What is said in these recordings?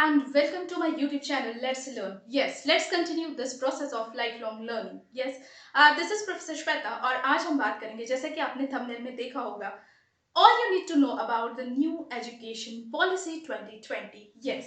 and welcome to my YouTube channel. Let's learn. Yes, let's continue this process of lifelong learning. Yes, this is Professor Shweta और आज हम बात करेंगे जैसे कि आपने थंबनेल में देखा होगा All you need to know about the new education policy 2020. Yes.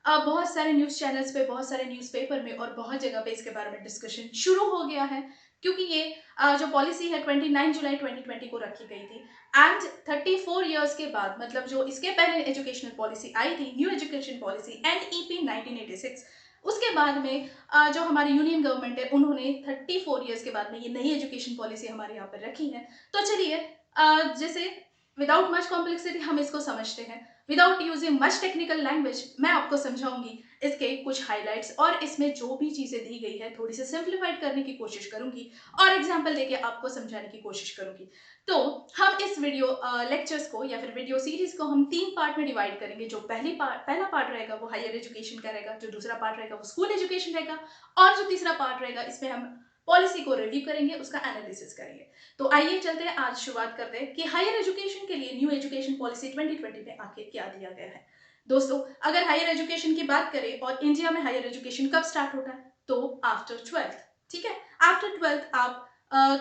बहुत सारे न्यूज़ चैनल्स पे, बहुत सारे न्यूज़पेपर में और बहुत जगह पे इसके बारे में डिस्कशन शुरू हो गया है क्योंकि ये जो पॉलिसी है 29 जुलाई 2020 को रखी गई थी एंड 34 इयर्स के बाद मतलब जो इसके पहले एजुकेशनल पॉलिसी आई थी न्यू एजुकेशन पॉलिसी NEP 1986 उसके बाद में जो हमारी यूनियन गवर्नमेंट है उन्होंने 34 इयर्स के बाद में ये नई एजुकेशन पॉलिसी हमारे यहाँ पर रखी है। तो चलिए जैसे विदाउट मच कॉम्प्लेक्सिटी हम इसको समझते हैं, without using much technical language मैं आपको समझाऊंगी इसके कुछ हाइलाइट्स और इसमें जो भी चीज़ें दी गई है थोड़ी सी सिंप्लीफाइड करने की कोशिश करूंगी और एग्जाम्पल देके आपको समझाने की कोशिश करूंगी। तो हम इस वीडियो लेक्चर्स को या फिर वीडियो सीरीज को हम 3 पार्ट में डिवाइड करेंगे। जो पहला पार्ट रहेगा वो हायर एजुकेशन का रहेगा, जो दूसरा पार्ट रहेगा वो स्कूल एजुकेशन रहेगा और जो तीसरा पार्ट रहेगा इसमें हम पॉलिसी को रिव्यू करेंगे, उसका एनालिसिस करेंगे। तो आइए चलते हैं, आज शुरुआत करते हैं कि हायर एजुकेशन के लिए न्यू एजुकेशन पॉलिसी 2020 में आखिर क्या दिया गया है। दोस्तों, अगर हायर एजुकेशन की बात करें और इंडिया में हायर एजुकेशन कब स्टार्ट होता है तो आफ्टर 12th। ठीक है, आफ्टर 12th आप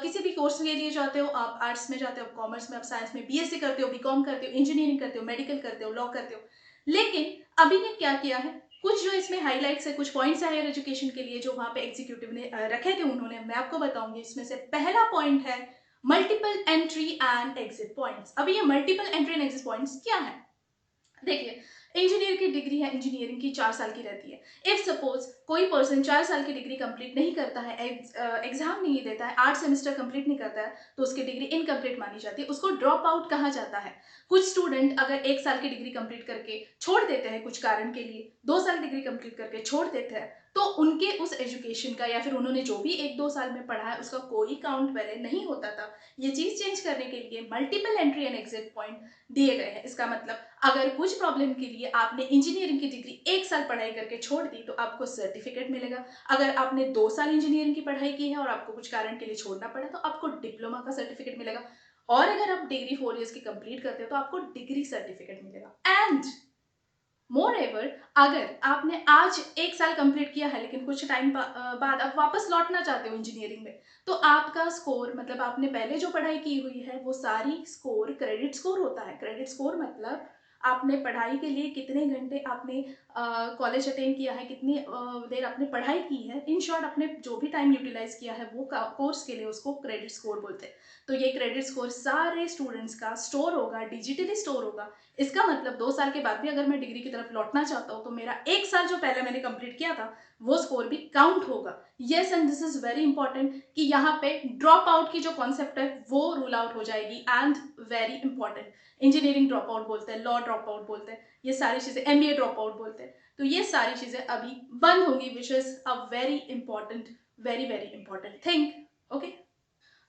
किसी भी कोर्स के लिए जाते हो, आप आर्ट्स में जाते हो, कॉमर्स में, आप साइंस में BSc करते हो, BCom करते हो, इंजीनियरिंग करते हो, मेडिकल करते हो, लॉ करते हो। लेकिन अभी ने क्या किया है, कुछ जो इसमें हाइलाइट्स है, कुछ पॉइंट्स है हायर एजुकेशन के लिए जो वहां पे एग्जीक्यूटिव ने रखे थे उन्होंने, मैं आपको बताऊंगी। इसमें से पहला पॉइंट है multiple entry and exit points. अभी ये multiple entry and exit points क्या है? देखिए, इंजीनियर की डिग्री है, इंजीनियरिंग की 4 साल की रहती है। इफ सपोज कोई पर्सन 4 साल की डिग्री कंप्लीट नहीं करता है, एग्जाम नहीं देता है, 8 सेमेस्टर कंप्लीट नहीं करता है, तो उसकी डिग्री इनकम्प्लीट मानी जाती है, उसको ड्रॉप आउट कहा जाता है। कुछ स्टूडेंट अगर 1 साल की डिग्री कंप्लीट करके छोड़ देते हैं कुछ कारण के लिए, 2 साल की डिग्री कंप्लीट करके छोड़ देते हैं, तो उनके उस एजुकेशन का या फिर उन्होंने जो भी 1-2 साल में पढ़ा है उसका कोई काउंट पहले नहीं होता था। ये चीज चेंज करने के लिए multiple entry and exit point दिए गए हैं। इसका मतलब अगर कुछ प्रॉब्लम के लिए आपने इंजीनियरिंग की डिग्री 1 साल पढ़ाई करके छोड़ दी तो आपको सर्टिफिकेट मिलेगा। अगर आपने 2 साल इंजीनियरिंग की पढ़ाई की है और आपको कुछ कारण के लिए छोड़ना पड़ा तो आपको डिप्लोमा का सर्टिफिकेट मिलेगा। और अगर आप डिग्री 4 इयर्स की कंप्लीट करते हो तो आपको डिग्री सर्टिफिकेट मिलेगा। एंड मोर एवर, अगर आपने आज 1 साल कंप्लीट किया है लेकिन कुछ टाइम बाद आप वापस लौटना चाहते हो इंजीनियरिंग में, तो आपका स्कोर मतलब आपने पहले जो पढ़ाई की हुई है वो सारी स्कोर क्रेडिट स्कोर होता है। क्रेडिट स्कोर मतलब आपने पढ़ाई के लिए कितने घंटे आपने कॉलेज अटेंड किया है, कितनी देर आपने पढ़ाई की है, इन शॉर्ट आपने जो भी टाइम यूटिलाइज किया है वो कोर्स के लिए उसको क्रेडिट स्कोर बोलते हैं। तो ये क्रेडिट स्कोर सारे स्टूडेंट्स का स्टोर होगा, डिजिटली स्टोर होगा। इसका मतलब 2 साल के बाद भी अगर मैं डिग्री की तरफ लौटना चाहता हूँ तो मेरा 1 साल जो पहले मैंने कंप्लीट किया था वो स्कोर भी काउंट होगा। Yes, and this is very important कि यहाँ पे ड्रॉप आउट की जो कॉन्सेप्ट है वो रूल आउट हो जाएगी। And very important, engineering drop out बोलते हैं, लॉ ड्रॉप आउट बोलते हैं, ये सारी चीजें MBA ड्रॉप आउट बोलते हैं। तो ये सारी चीजें अभी बंद होंगी, विच is a very important, very very important thing. Okay,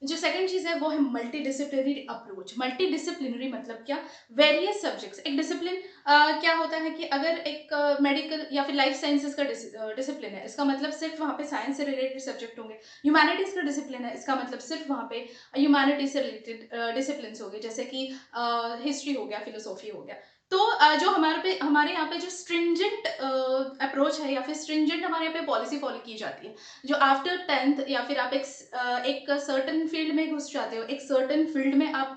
जो सेकंड चीज है वो है multi disciplinary approach. Multi disciplinary मतलब क्या? Various subjects. एक डिसिप्लिन क्या होता है कि अगर एक मेडिकल या फिर लाइफ साइंसेज का डिसिप्लिन है, इसका मतलब सिर्फ वहाँ पे साइंस से रिलेटेड सब्जेक्ट होंगे। ह्यूमैनिटीज का डिसिप्लिन है, इसका मतलब सिर्फ वहाँ पे ह्यूमैनिटीज से रिलेटेड डिसिप्लिन हो गए, जैसे कि हिस्ट्री हो गया, फिलोसॉफी हो गया। तो जो हमारे यहाँ पे जो स्ट्रिंजेंट अप्रोच है या फिर स्ट्रिंजेंट हमारे यहाँ पे पॉलिसी फॉलो की जाती है, जो आफ्टर 10th या फिर आप एक सर्टन फील्ड में घुस जाते हो, एक सर्टन फील्ड में आप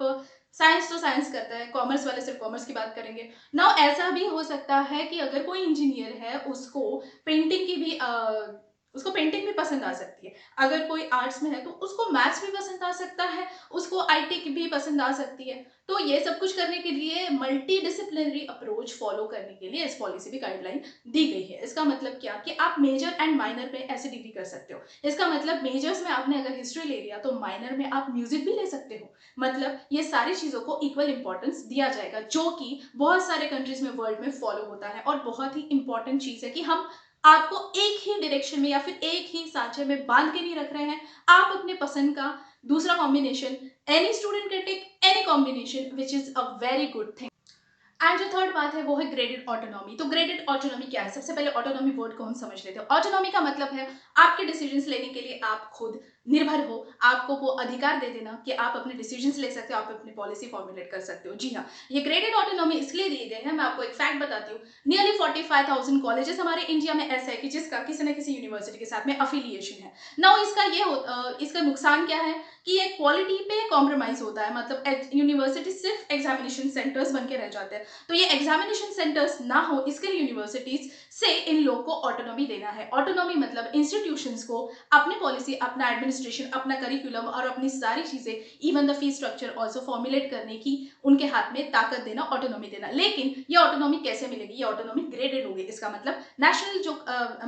साइंस तो साइंस करता है, कॉमर्स वाले सिर्फ कॉमर्स की बात करेंगे। नाउ ऐसा भी हो सकता है कि अगर कोई इंजीनियर है उसको पेंटिंग भी पसंद आ सकती है। अगर कोई आर्ट्स में है तो उसको मैथ्स भी पसंद आ सकता है, उसको IT की भी पसंद आ सकती है। तो ये सब कुछ करने के लिए मल्टी डिसिप्लिनरी अप्रोच फॉलो करने के लिए इस पॉलिसी भी गाइडलाइन दी गई है। इसका मतलब क्या कि आप मेजर एंड माइनर में ऐसे डिग्री कर सकते हो। इसका मतलब मेजर्स में आपने अगर हिस्ट्री ले लिया तो माइनर में आप म्यूजिक भी ले सकते हो। मतलब ये सारी चीजों को इक्वल इंपॉर्टेंस दिया जाएगा, जो कि बहुत सारे कंट्रीज में वर्ल्ड में फॉलो होता है। और बहुत ही इंपॉर्टेंट चीज है कि हम आपको एक ही डायरेक्शन में या फिर एक ही सांचे में बांध के नहीं रख रहे हैं। आप अपने पसंद का दूसरा combination, any student can take any combination, which is a very good thing. And जो थर्ड बात है वो है ग्रेडेड ऑटोनॉमी। तो ग्रेडेड ऑटोनॉमी क्या है? सबसे पहले ऑटोनॉमी वर्ड को हम समझ लेते हैं। ऑटोनॉमी का मतलब है आपके डिसीजंस लेने के लिए आप खुद निर्भर हो, आपको वो अधिकार दे देना कि आप अपने डिसीजंस ले सकते हो, आप अपनी पॉलिसी फॉर्मुलेट कर सकते हो। जी हाँ, ये ग्रेडेड ऑटोनॉमी इसलिए दिए गए हैं, मैं आपको एक फैक्ट बताती हूँ। नियरली 45,000 कॉलेजेस हमारे इंडिया में ऐसे है कि जिसका किसी न किसी यूनिवर्सिटी के साथ में अफिलिएशन है। नाउ इसका नुकसान क्या है कि ये क्वालिटी पे कॉम्प्रोमाइज़ होता है, मतलब यूनिवर्सिटी सिर्फ एग्जामिनेशन सेंटर्स बन के रह जाते हैं। तो ये एग्जामिनेशन सेंटर्स ना हो, इसके लिए यूनिवर्सिटीज़ से इन लोग को ऑटोनॉमी देना है। ऑटोनॉमी मतलब इंस्टीट्यूशंस को अपनी पॉलिसी, अपना एडमिनिस्ट्रेशन, अपना करिकुलम और अपनी सारी चीज़ें, even the fees structure also formulate करने की उनके हाथ में ताकत देना, ऑटोनॉमी देना। लेकिन ये ऑटोनॉमी कैसे मिलेगी? ये ऑटोनॉमी ग्रेडेड होगी। इसका मतलब नेशनल जो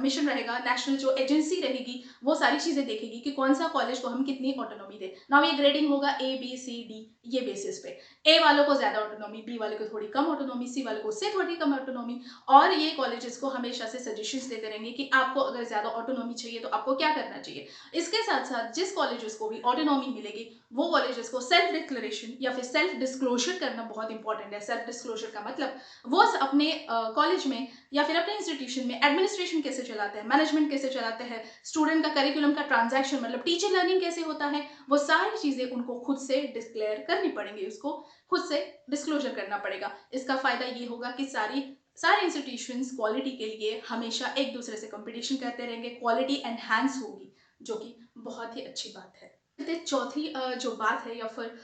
मिशन रहेगा, नेशनल जो एजेंसी रहेगी, वो सारी चीज़ें देखेगी कि कौन सा कॉलेज को हम कितनी ऑटोनॉमी दें। नाउ ये ग्रेडिंग होगा ए, बी, सी, डी ये बेसिस पे। ए वालों को ज़्यादा ऑटोनॉमी, बी वाले को थोड़ी कम ऑटोनॉमी, सी वाले को उससे थोड़ी कम ऑटोनॉमी। और ये कॉलेजेस को हमेशा से सजेशंस देते रहेंगे कि आपको अगर ज़्यादा ऑटोनॉमी चाहिए तो आपको क्या करना चाहिए। इसके साथ साथ जिस कॉलेजेस को भी ऑटोनॉमी मिलेगी, वो कॉलेजेस को सेल्फ डिक्लेरेशन या फिर सेल्फ डिस्क्लोजर करना बहुत इंपॉर्टेंट है। सेल्फ डिस्क्लोजर का मतलब वो अपने कॉलेज में या फिर अपने इंस्टीट्यूशन में एडमिनिस्ट्रेशन कैसे चलाते हैं, मैनेजमेंट कैसे चलाते हैं, स्टूडेंट का करिकुलम का ट्रांजैक्शन मतलब टीचर लर्निंग कैसे होता है, वो सारी चीज़ें उनको खुद से डिक्लेयर करनी पड़ेंगी, उसको खुद से डिस्क्लोजर करना पड़ेगा। इसका फायदा ये होगा कि सारे इंस्टीट्यूशंस क्वालिटी के लिए हमेशा एक दूसरे से कंपटीशन करते रहेंगे, क्वालिटी एनहांस होगी, जो कि बहुत ही अच्छी बात है। चौथी जो बात है या फिर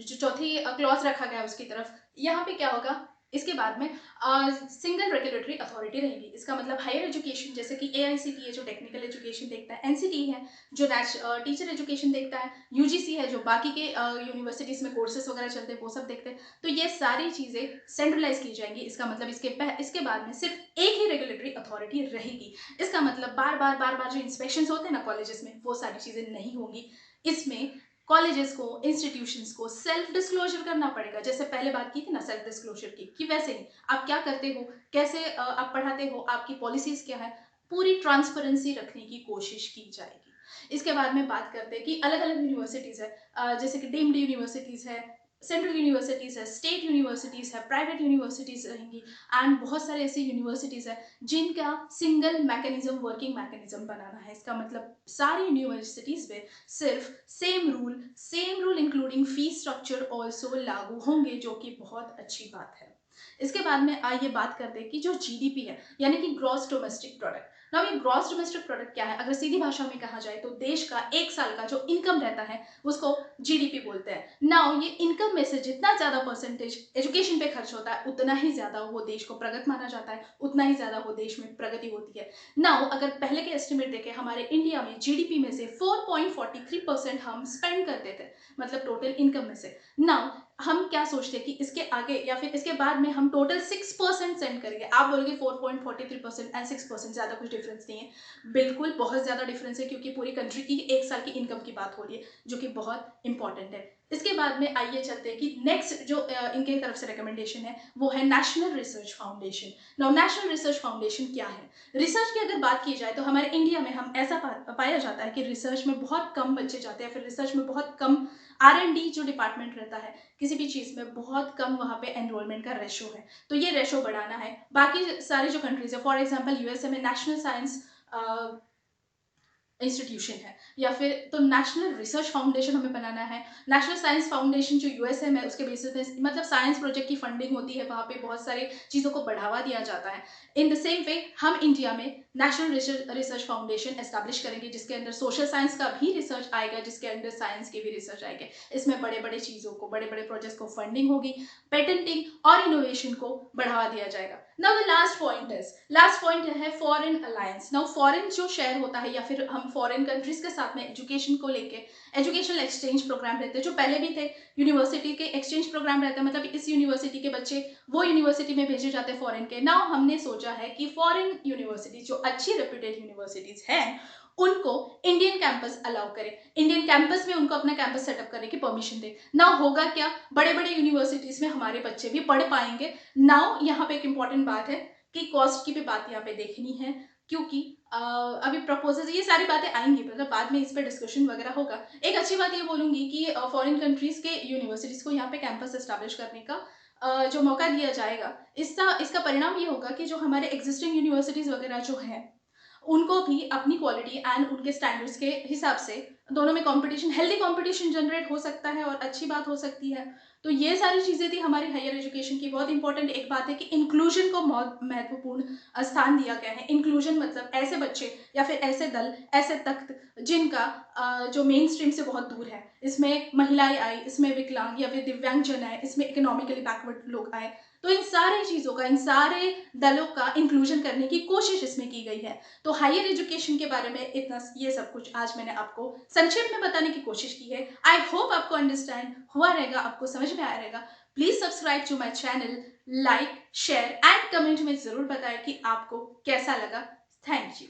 जो चौथी क्लॉज रखा गया है उसकी तरफ, यहाँ पे क्या होगा, इसके बाद में सिंगल रेगुलेटरी अथॉरिटी रहेगी। इसका मतलब हायर एजुकेशन जैसे कि एआईसीटीई जो टेक्निकल एजुकेशन देखता है, एनसीटी है जो टीचर एजुकेशन देखता है, यूजीसी है जो बाकी के यूनिवर्सिटीज़ में कोर्सेज वगैरह चलते हैं वो सब देखते हैं। तो ये सारी चीज़ें सेंट्रलाइज की जाएंगी। इसका मतलब इसके बाद में सिर्फ एक ही रेगुलेटरी अथॉरिटी रहेगी। इसका मतलब बार बार जो इंस्पेक्शन होते हैं ना कॉलेजेस में, वो सारी चीज़ें नहीं होंगी। इसमें कॉलेजेस को, इंस्टीट्यूशंस को सेल्फ डिस्क्लोजर करना पड़ेगा। जैसे पहले बात की थी ना सेल्फ डिस्क्लोजर की, कि वैसे ही आप क्या करते हो, कैसे आप पढ़ाते हो, आपकी पॉलिसीज क्या है, पूरी ट्रांसपेरेंसी रखने की कोशिश की जाएगी। इसके बाद में बात करते हैं कि अलग अलग यूनिवर्सिटीज़ है, जैसे कि डीम्ड यूनिवर्सिटीज़ है, सेंट्रल यूनिवर्सिटीज़ है, स्टेट यूनिवर्सिटीज़ है, प्राइवेट यूनिवर्सिटीज़ रहेंगी, एंड बहुत सारे ऐसी यूनिवर्सिटीज़ है जिनका सिंगल मैकेनिज्म, वर्किंग मैकेनिज्म बनाना है। इसका मतलब सारी यूनिवर्सिटीज़ में सिर्फ same rule including fees structure also लागू होंगे, जो कि बहुत अच्छी बात है। इसके बाद में आइए बात करते हैं कि जो जीडीपी है, यानी कि ग्रॉस डोमेस्टिक प्रोडक्ट। नाउ ये ग्रॉस डोमेस्टिक प्रोडक्ट क्या है? अगर सीधी भाषा में कहा जाए तो देश का एक साल का जो इनकम रहता है उसको जीडीपी बोलते हैं। नाउ ये इनकम में से जितना ज़्यादा परसेंटेज एजुकेशन पे खर्च होता है, उतना ही ज़्यादा वो देश को प्रगत माना जाता है, उतना ही ज़्यादा वो देश में प्रगति होती है। नाउ अगर पहले के एस्टिमेट देखें, हमारे इंडिया में जीडीपी में से 4.43% हम स्पेंड करते थे, मतलब टोटल इनकम में से। नाउ हम क्या सोचते हैं कि इसके आगे या फिर इसके बाद में हम टोटल 6% सेंड करेंगे। आप बोलोगे 4.43% एंड 6% ज़्यादा कुछ डिफरेंस नहीं है। बिल्कुल बहुत ज़्यादा डिफरेंस है, क्योंकि पूरी कंट्री की एक साल की इनकम की बात हो रही है, जो कि बहुत इंपॉर्टेंट है। इसके बाद में आइए चलते हैं कि नेक्स्ट जो इनके तरफ से रिकमेंडेशन है वो है national research foundation. Now national research foundation क्या है? रिसर्च की अगर बात की जाए तो हमारे इंडिया में हम ऐसा पाया जाता है कि रिसर्च में बहुत कम बच्चे जाते हैं, फिर रिसर्च में बहुत कम R&D जो डिपार्टमेंट रहता है किसी भी चीज़ में, बहुत कम वहाँ पे एनरोलमेंट का रेशो है। तो ये रेशो बढ़ाना है। बाकी सारी जो कंट्रीज है, फॉर एग्जाम्पल यूएसए में नेशनल साइंस इंस्टीट्यूशन है, या फिर तो नेशनल रिसर्च फाउंडेशन हमें बनाना है। नेशनल साइंस फाउंडेशन जो यूएसए में उसके बेसिस पे मतलब साइंस प्रोजेक्ट की फंडिंग होती है, वहाँ पे बहुत सारी चीज़ों को बढ़ावा दिया जाता है। इन द सेम वे हम इंडिया में नेशनल रिसर्च फाउंडेशन एस्टैब्लिश करेंगे, जिसके अंदर सोशल साइंस का भी रिसर्च आएगा, जिसके अंदर साइंस के भी रिसर्च आएंगे। इसमें बड़े बड़े चीज़ों को, बड़े बड़े प्रोजेक्ट्स को फंडिंग होगी, पेटेंटिंग और इनोवेशन को बढ़ावा दिया जाएगा। नाउ द लास्ट पॉइंट है फॉरेन अलायंस। नाउ फॉरेन जो शेयर होता है, या फिर हम फॉरेन कंट्रीज के साथ में एजुकेशन को लेके एजुकेशनल एक्सचेंज प्रोग्राम रहते हैं, जो पहले भी थे। यूनिवर्सिटी के एक्सचेंज प्रोग्राम रहते हैं, मतलब इस यूनिवर्सिटी के बच्चे वो यूनिवर्सिटी में भेजे जाते हैं फॉरेन के। नाउ हमने सोचा है कि फॉरेन यूनिवर्सिटी जो अच्छी रेप्यूटेड यूनिवर्सिटीज हैं उनको इंडियन कैंपस अलाउ करें, इंडियन कैंपस में उनको अपना कैंपस सेटअप करने की परमिशन दे। नाउ होगा क्या, बड़े बड़े यूनिवर्सिटीज में हमारे बच्चे भी पढ़ पाएंगे। नाउ यहाँ पे एक इंपॉर्टेंट बात है कि कॉस्ट की भी बात यहाँ पे देखनी है, क्योंकि अभी प्रपोजल ये सारी बातें आएंगी, मतलब बाद में इस पर डिस्कशन वगैरह होगा। एक अच्छी बात ये बोलूंगी कि फॉरेन कंट्रीज के यूनिवर्सिटीज को यहाँ पे कैंपस एस्टैब्लिश करने का जो मौका दिया जाएगा, इसका परिणाम ये होगा कि जो हमारे एग्जिस्टिंग यूनिवर्सिटीज वगैरह जो हैं उनको भी अपनी क्वालिटी एंड उनके स्टैंडर्ड्स के हिसाब से दोनों में कंपटीशन, हेल्दी कंपटीशन जनरेट हो सकता है और अच्छी बात हो सकती है। तो ये सारी चीज़ें थी हमारी हायर एजुकेशन की। बहुत इंपॉर्टेंट एक बात है कि इंक्लूजन को बहुत महत्वपूर्ण स्थान दिया गया है। इंक्लूजन मतलब ऐसे बच्चे या फिर ऐसे दल, ऐसे तख्त जिनका जो मेन स्ट्रीम से बहुत दूर है। इसमें महिलाएं आई, इसमें विकलांग या फिर दिव्यांगजन आए, इसमें इकोनॉमिकली बैकवर्ड लोग आए। तो इन सारी चीज़ों का, इन सारे दलों का इंक्लूजन करने की कोशिश इसमें की गई है। तो हायर एजुकेशन के बारे में इतना ये सब कुछ आज मैंने आपको संक्षेप में बताने की कोशिश की है। आई होप आपको अंडरस्टैंड हुआ रहेगा, आपको समझ में आया रहेगा। Please subscribe to my channel, like, share and comment में जरूर बताएं कि आपको कैसा लगा। Thank you.